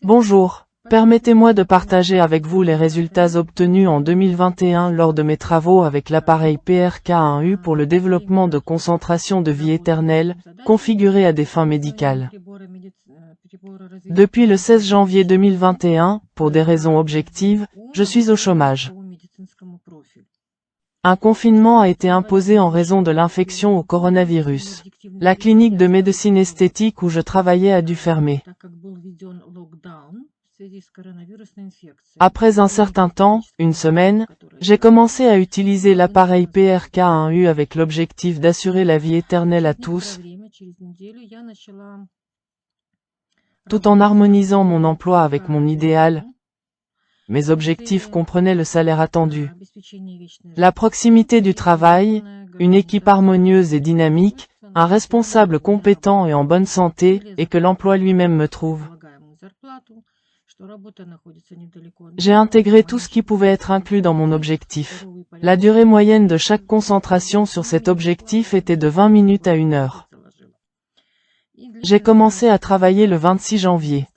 Bonjour, permettez-moi de partager avec vous les résultats obtenus en 2021 lors de mes travaux avec l'appareil PRK1U pour le développement de concentration de vie éternelle, configuré à des fins médicales. Depuis le 16 janvier 2021, pour des raisons objectives, je suis au chômage. Un confinement a été imposé en raison de l'infection au coronavirus. La clinique de médecine esthétique où je travaillais a dû fermer. Après un certain temps, une semaine, j'ai commencé à utiliser l'appareil PRK1U avec l'objectif d'assurer la vie éternelle à tous, tout en harmonisant mon emploi avec mon idéal. Mes objectifs comprenaient le salaire attendu, la proximité du travail, une équipe harmonieuse et dynamique, un responsable compétent et en bonne santé, et que l'emploi lui-même me trouve. J'ai intégré tout ce qui pouvait être inclus dans mon objectif. La durée moyenne de chaque concentration sur cet objectif était de 20 minutes à 1 heure. J'ai commencé à travailler le 26 janvier.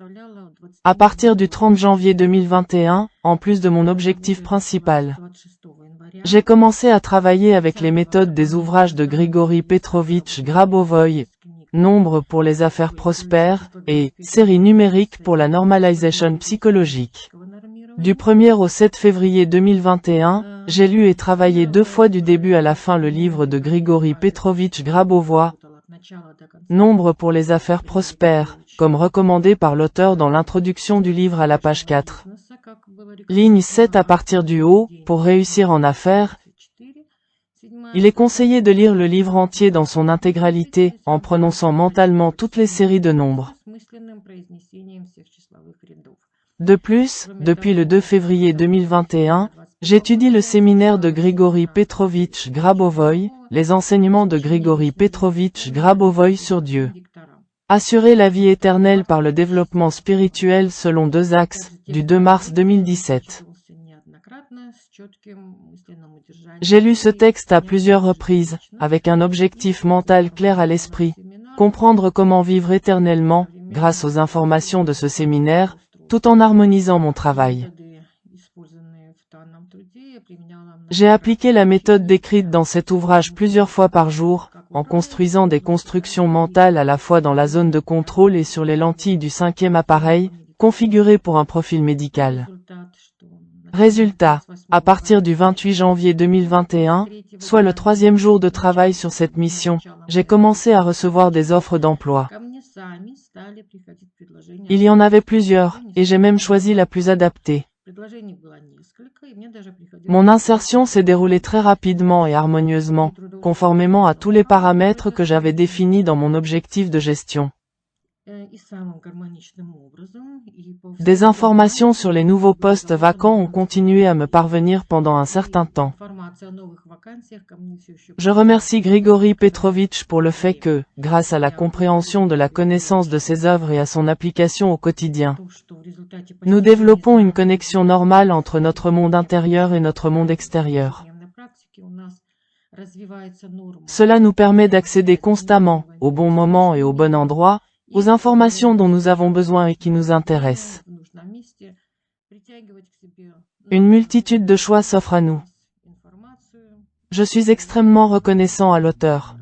À partir du 30 janvier 2021, en plus de mon objectif principal, j'ai commencé à travailler avec les méthodes des ouvrages de Grigori Petrovitch Grabovoy, Nombre pour les affaires prospères, et Série numérique pour la normalisation psychologique. Du 1er au 7 février 2021, j'ai lu et travaillé 2 fois du début à la fin le livre de Grigori Petrovitch Grabovoy, Nombre pour les affaires prospères, comme recommandé par l'auteur dans l'introduction du livre à la page 4. Ligne 7 à partir du haut, pour réussir en affaires. Il est conseillé de lire le livre entier dans son intégralité, en prononçant mentalement toutes les séries de nombres. De plus, depuis le 2 février 2021, j'étudie le séminaire de Grigori Petrovitch Grabovoy, les enseignements de Grigori Petrovitch Grabovoy sur Dieu. Assurer la vie éternelle par le développement spirituel selon 2 axes, du 2 mars 2017. J'ai lu ce texte à plusieurs reprises, avec un objectif mental clair à l'esprit, comprendre comment vivre éternellement, grâce aux informations de ce séminaire, tout en harmonisant mon travail. J'ai appliqué la méthode décrite dans cet ouvrage plusieurs fois par jour, en construisant des constructions mentales à la fois dans la zone de contrôle et sur les lentilles du 5e appareil, configuré pour un profil médical. Résultat, à partir du 28 janvier 2021, soit le 3e jour de travail sur cette mission, j'ai commencé à recevoir des offres d'emploi. Il y en avait plusieurs, et j'ai même choisi la plus adaptée. Mon insertion s'est déroulée très rapidement et harmonieusement, conformément à tous les paramètres que j'avais définis dans mon objectif de gestion. Des informations sur les nouveaux postes vacants ont continué à me parvenir pendant un certain temps. Je remercie Grigori Petrovitch pour le fait que, grâce à la compréhension de la connaissance de ses œuvres et à son application au quotidien, nous développons une connexion normale entre notre monde intérieur et notre monde extérieur. Cela nous permet d'accéder constamment, au bon moment et au bon endroit, aux informations dont nous avons besoin et qui nous intéressent. Une multitude de choix s'offre à nous. Je suis extrêmement reconnaissant à l'auteur.